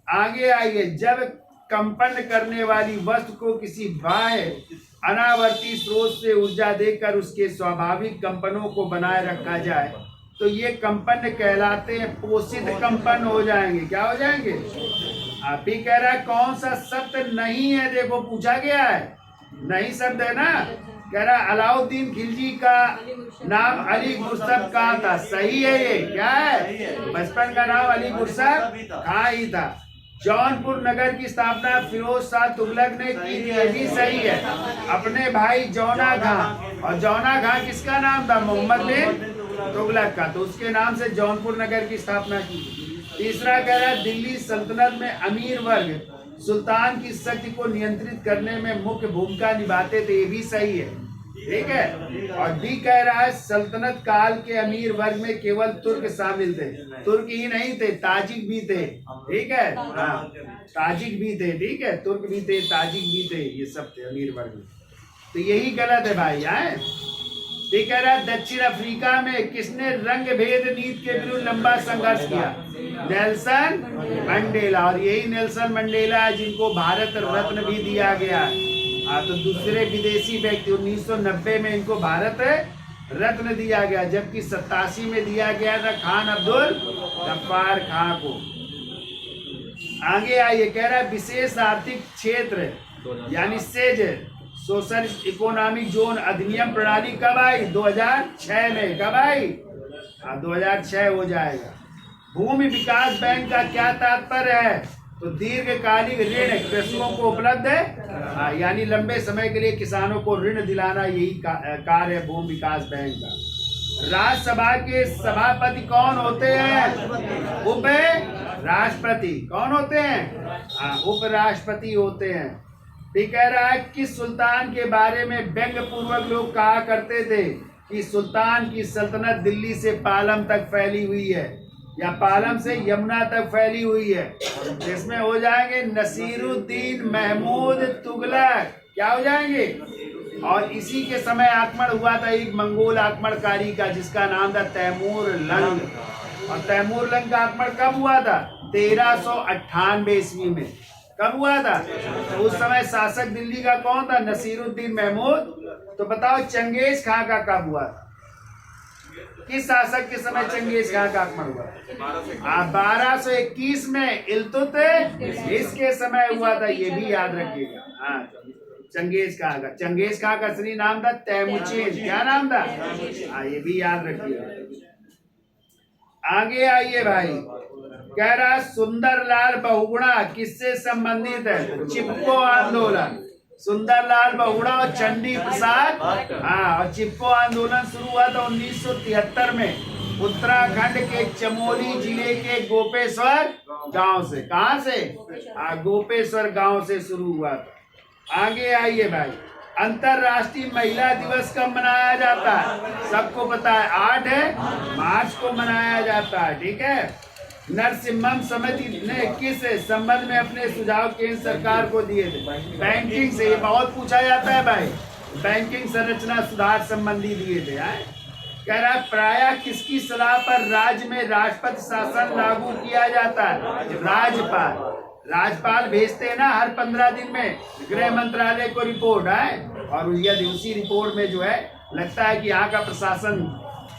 आगे आइए। जब कंपन करने वाली वस्तु को किसी बाह्य अनावर्ती स्रोत से ऊर्जा देकर उसके स्वाभाविक कंपनों को बनाए रखा जाए तो ये कंपन कहलाते हैं, पोषित कंपन हो जाएंगे। क्या हो जाएंगे? आप ही कह रहा है कौन सा शब्द नहीं है? देखो, पूछा गया है, नहीं शब्द है ना। कह रहा अलाउद्दीन खिलजी का नाम अली गुरसब खां था। सही है। ये क्या है? बचपन का नाम अली गुरसब खां ही था। जौनपुर नगर की स्थापना फिरोज शाह तुगलक ने की थी। ये भी सही है, अपने भाई जौना खां। और जौना खां किसका नाम था? मोहम्मद बिन तुगलक का। तो उसके नाम से जौनपुर नगर की स्थापना की। तीसरा कह रहा है दिल्ली सल्तनत में अमीर वर्ग सुल्तान की शक्ति को नियंत्रित करने में मुख्य भूमिका निभाते थे। ये भी सही है। ठीक है। और डी कह रहा है सल्तनत काल के अमीर वर्ग में केवल तुर्क शामिल थे। तुर्क ही नहीं थे, ताजिक भी थे। ठीक है, हाँ, ताजिक भी थे। ठीक है, तुर्क भी थे, ताजिक भी थे, ये सब थे अमीर वर्ग में। तो यही गलत है भाई। है ठीक कह रहा है दक्षिण अफ्रीका में किसने रंग भेद नीति के विरुद्ध लंबा संघर्ष किया? Nelson Mandela. और यही नेल्सन मंडेला है जिनको भारत रत्न भी दिया गया। तो दूसरे विदेशी व्यक्ति 1990 में इनको भारत रत्न दिया गया, जबकि 87 में दिया गया था खान अब्दुल गफ्फार खां को। आगे आइए। कह रहा है विशेष आर्थिक क्षेत्र यानी सेज सोशल इकोनॉमिक जोन अधिनियम प्रणाली कब आई? 2006 में। कब आई? 2006 हो जाएगा। भूमि विकास बैंक का क्या तात्पर्य है? तो दीर्घकालिक ऋण कृषकों को उपलब्ध है, यानी लंबे समय के लिए किसानों को ऋण दिलाना, यही कार्य है भूमि विकास बैंक का। राज्यसभा के सभापति कौन होते हैं? उप राष्ट्रपति। कौन होते हैं? उपराष्ट्रपति होते हैं। ठीक कह रहा है किस सुल्तान के बारे में व्यंग्य पूर्वक लोग कहा करते थे कि सुल्तान की सल्तनत दिल्ली से पालम तक फैली हुई है या पालम से यमुना तक फैली हुई है? जिसमें हो जाएंगे नसीरुद्दीन महमूद तुगलक। क्या हो जाएंगे? और इसी के समय आक्रमण हुआ था एक मंगोल आक्रमणकारी का जिसका नाम था तैमूर लंग। और तैमूर लंग का आक्रमण कब हुआ था? 1398 ईस्वी में। कब हुआ था? तो उस समय शासक दिल्ली का कौन था? नसीरुद्दीन महमूद। तो बताओ चंगेज खां का कब हुआ था? किस शासक के समय चंगेज खां का आक्रमण हुआ? 1221 में इल्तुतमिश इसके समय हुआ था। ये भी याद रखिएगा। हाँ, चंगेज खां का। चंगेज खां का असली नाम था तैमुचिन। क्या नाम था? हाँ, ये भी याद रखिएगा। आगे आइए भाई। कह रहा सुंदरलाल बहुगुणा किससे संबंधित है? चिपको आंदोलन। सुंदरलाल बहुगुणा और चंडी प्रसाद। हाँ, और चिपको आंदोलन शुरू हुआ था 1973 में उत्तराखंड के चमोली जिले के गोपेश्वर गांव से। कहां से? गोपेश्वर गांव से शुरू हुआ था। आगे आइए भाई। अंतरराष्ट्रीय महिला दिवस कब मनाया जाता है? सबको पता है, 8 मार्च को मनाया जाता है। ठीक है। नरसिम्हम समिति ने किस संबंध में अपने सुझाव केंद्र सरकार को दिए थे? बैंकिंग से। ये बहुत पूछा जाता है भाई। बैंकिंग संरचना सुधार संबंधी दिए थे। कह रहा है प्रायः किसकी सलाह पर राज्य में राष्ट्रपति शासन लागू किया जाता है? राज्यपाल। राज्यपाल भेजते हैं ना हर 15 दिन में गृह मंत्रालय को रिपोर्ट है। और यदि उसी रिपोर्ट में जो है लगता है कि यहाँ का प्रशासन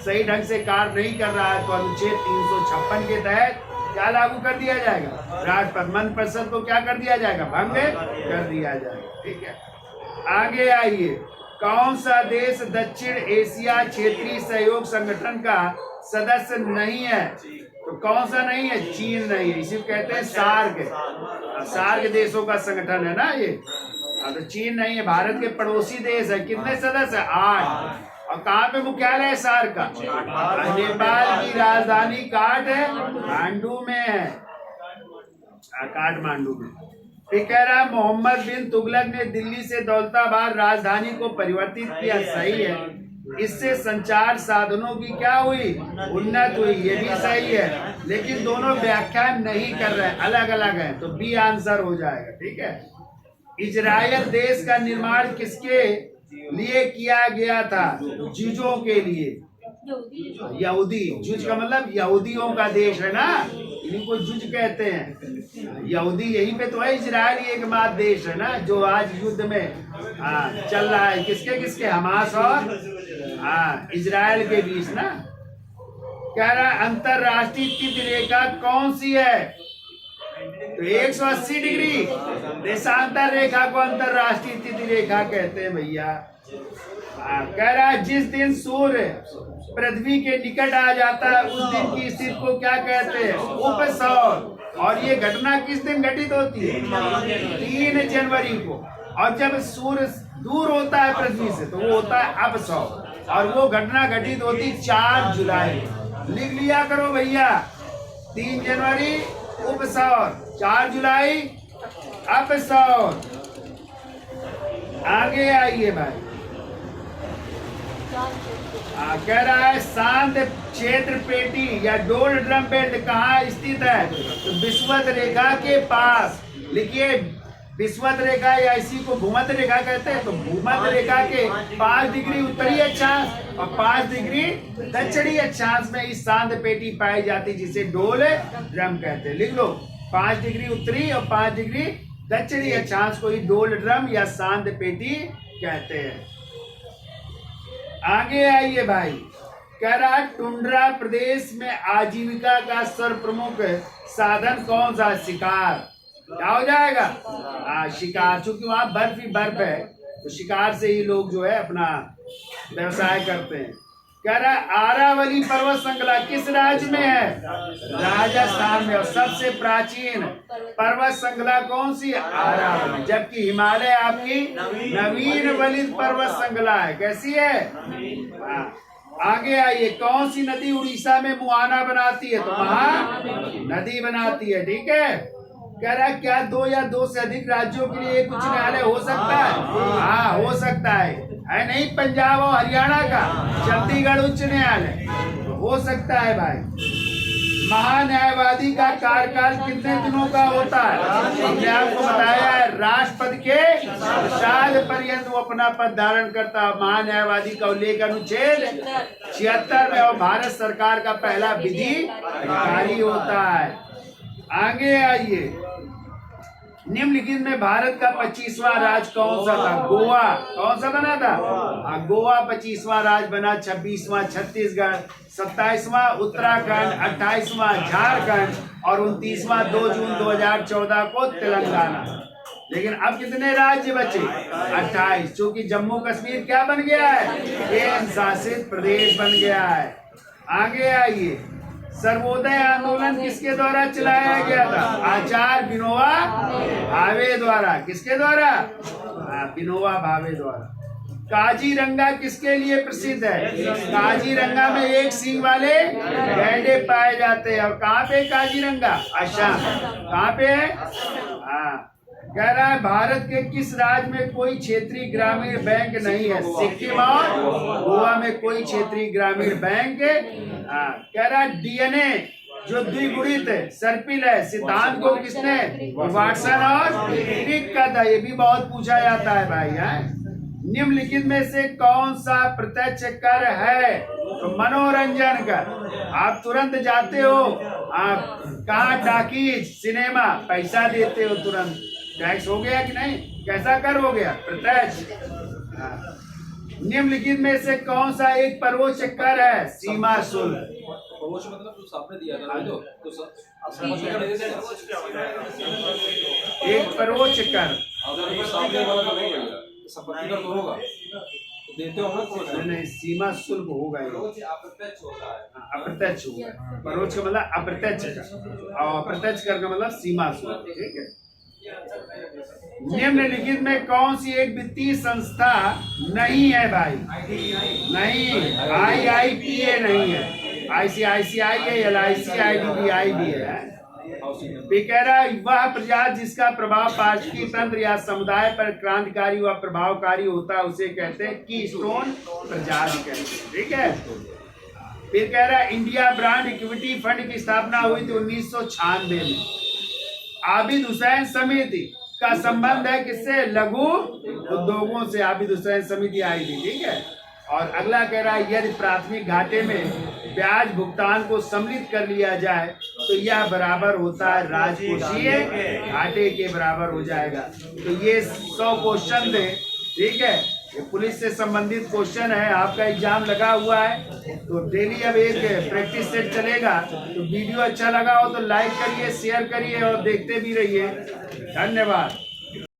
सही ढंग से कार्य नहीं कर रहा है तो अनुच्छेद 356 के तहत क्या लागू कर दिया जाएगा? राष्ट्रपति मंत्रिपरिषद को क्या कर दिया जाएगा? भंग कर दिया जाएगा। ठीक है, आगे आइए। कौन सा देश दक्षिण एशिया क्षेत्रीय सहयोग संगठन का सदस्य नहीं है? तो कौन सा नहीं है? चीन नहीं है, इसी को कहते हैं सार्क। सार्क देशों का संगठन है ना ये। तो चीन नहीं है। भारत के पड़ोसी देश है, कितने सदस्य है? 8। और कहाँ पे मुख्यालय है सार्क का? नेपाल की राजधानी काठमांडू में है, काठमांडू में। ठीक कह रहा है। मोहम्मद बिन तुगलक ने दिल्ली से दौलताबाद राजधानी को परिवर्तित किया, सही है। इससे संचार साधनों की क्या हुई? उन्नत हुई, ये भी सही है। लेकिन दोनों व्याख्या नहीं कर रहे हैं, अलग अलग है, तो बी आंसर हो जाएगा। ठीक है। इजराइल देश का निर्माण किसके लिए किया गया था? जूजों के लिए। यहूदी, जुज का मतलब यहूदियों का देश है ना, इनको जुज कहते हैं। यहूदी यहीं पे तो है। इजराइल एकमात्र देश है ना जो आज युद्ध में चल रहा है। किसके किसके? हमास और इजराइल के बीच ना। कह रहा है अंतरराष्ट्रीय तिथि रेखा कौन सी है? तो 180 डिग्री देशांतर रेखा को अंतरराष्ट्रीय तिथि रेखा कहते हैं भैया। कह रहा है जिस दिन सूर्य पृथ्वी के निकट आ जाता है उस दिन की स्थिति को क्या कहते हैं? उपसौर। और ये घटना किस दिन घटित होती है? 3 जनवरी को। और जब सूर्य दूर होता है पृथ्वी से तो वो होता है अपसौर। और वो घटना घटित होती 4 जुलाई। लिख लिया करो भैया, 3 जनवरी उपसौर, 4 जुलाई अपसौर। आगे आइए भाई। कह रहा है शांत क्षेत्र पेटी या डोल ड्रम बेल्ट कहाँ स्थित है? तो विषुवत रेखा के पास। लिखिए, विषुवत रेखा या इसी को भूमध्य रेखा कहते हैं। तो भूमध्य रेखा के 5 डिग्री उत्तरी अक्षांश और 5 डिग्री दक्षिणी अक्षांश में इस शांत पेटी पाई जाती है जिसे डोल ड्रम कहते हैं। लिख लो, 5 डिग्री उत्तरी और 5 डिग्री दक्षिणी अक्षांश को ही डोल ड्रम या शांत पेटी कहते हैं। आगे आइए भाई। कह रहा है टुंड्रा प्रदेश में आजीविका का सर्वप्रमुख साधन कौन सा? शिकार। क्या हो जाएगा? शिकार। चूंकि वहां बर्फ ही बर्फ है तो शिकार से ही लोग जो है अपना व्यवसाय करते हैं। कह रहा है आरावली पर्वत श्रृंखला किस राज्य में है? राजस्थान में। और सबसे प्राचीन पर्वत श्रृंखला कौन सी? आरावली। जबकि हिमालय आपकी नवीन वलित पर्वत श्रृंखला है। कैसी है? आगे आइए। कौन सी नदी उड़ीसा में मुहाना बनाती है? तो महानदी बनाती है। ठीक है। कह रहा है क्या 2 या 2 से अधिक राज्यों के लिए एक उच्च न्यायालय हो सकता है? हाँ, हो सकता है नहीं? पंजाब और हरियाणा का चंडीगढ़ उच्च न्यायालय हो सकता है भाई। महान्यायवादी का कार्यकाल कितने दिनों का होता है? हमने आपको बताया है राष्ट्रपति के प्रसाद पर्यंत वो अपना पद धारण करता है। महान्यायवादी का उल्लेख अनुच्छेद 76 में और भारत सरकार का पहला विधि अधिकारी होता है। आगे आइए। निम्नलिखित में भारत का 25वां राज्य कौन सा था? गोवा। कौन सा बना था? गोवा 25वां राज्य बना। 26वां छत्तीसगढ़, 27वां उत्तराखंड, 28वां झारखंड और 29वां 2 जून 2014 को तेलंगाना। लेकिन अब कितने राज्य बचे? 28। चूंकि जम्मू कश्मीर क्या बन गया है? केंद्र शासित प्रदेश बन गया है। आगे आइए। सर्वोदय आंदोलन किसके द्वारा चलाया गया था? आचार्य विनोबा भावे द्वारा। किसके द्वारा? विनोबा भावे द्वारा। काजीरंगा किसके लिए प्रसिद्ध है? काजीरंगा में एक सींग वाले गैंडे पाए जाते हैं। और कहाँ पे काजीरंगा? असम। कहाँ पे है? कह रहा है भारत के किस राज्य में कोई क्षेत्रीय ग्रामीण बैंक नहीं है? सिक्किम और गोवा में कोई क्षेत्रीय ग्रामीण बैंक। कह रहा है डीएनए जो द्विगुणित सर्पिल है सिद्धांत को किसने? वाटसन और क्रिक का था। ये भी बहुत पूछा जाता है भाई। निम्नलिखित में से कौन सा प्रत्यक्ष कर है? तो मनोरंजन कर। आप तुरंत जाते हो, आप कहाँ? टाकीज, सिनेमा, पैसा देते हो तुरंत। टैक्स हो गया कि नहीं? कैसा कर हो गया? प्रत्यक्ष। निम्नलिखित में से कौन सा एक परोक्ष कर है? सीमा शुल्क। परोक्ष मतलब जो आपने दिया था तो समझ में नहीं देते एक परोक्ष कर, अगर वो सामने वाला तो नहीं होगा, संपत्ति कर तो होगा, तो देते हो ना परोक्ष। नहीं, सीमा शुल्क होगा ये, अप्रत्यक्ष होता है। अप्रत्यक्ष होगा। परोक्ष का मतलब अप्रत्यक्ष कर और अप्रत्यक्ष कर का मतलब सीमा शुल्क। ठीक है। निम्नलिखित में कौन सी एक वित्तीय संस्था नहीं है भाई? नहीं, IIPA नहीं है, ICICI है, LIC, IDBI भी है। फिर कह रहा है वह प्रयास जिसका प्रभाव पारिस्थितिकी तंत्र या समुदाय पर क्रांतिकारी व प्रभावकारी होता है उसे कहते हैं कीस्टोन प्रयास कहते हैं। ठीक है। फिर कह रहा है इंडिया ब्रांड इक्विटी फंड की स्थापना हुई थी 1996 में। आबिद हुसैन समिति का संबंध है किससे? लघु उद्योगों से आबिद हुसैन समिति आई थी। ठीक है। और अगला कह रहा है यदि प्राथमिक घाटे में ब्याज भुगतान को सम्मिलित कर लिया जाए तो यह बराबर होता है राजकोषीय घाटे के बराबर हो जाएगा। तो ये 100 क्वेश्चन थे। ठीक है। ये पुलिस से संबंधित क्वेश्चन है। आपका एग्जाम लगा हुआ है तो डेली अब एक प्रैक्टिस सेट चलेगा। तो वीडियो अच्छा लगा हो तो लाइक करिए, शेयर करिए और देखते भी रहिए। धन्यवाद।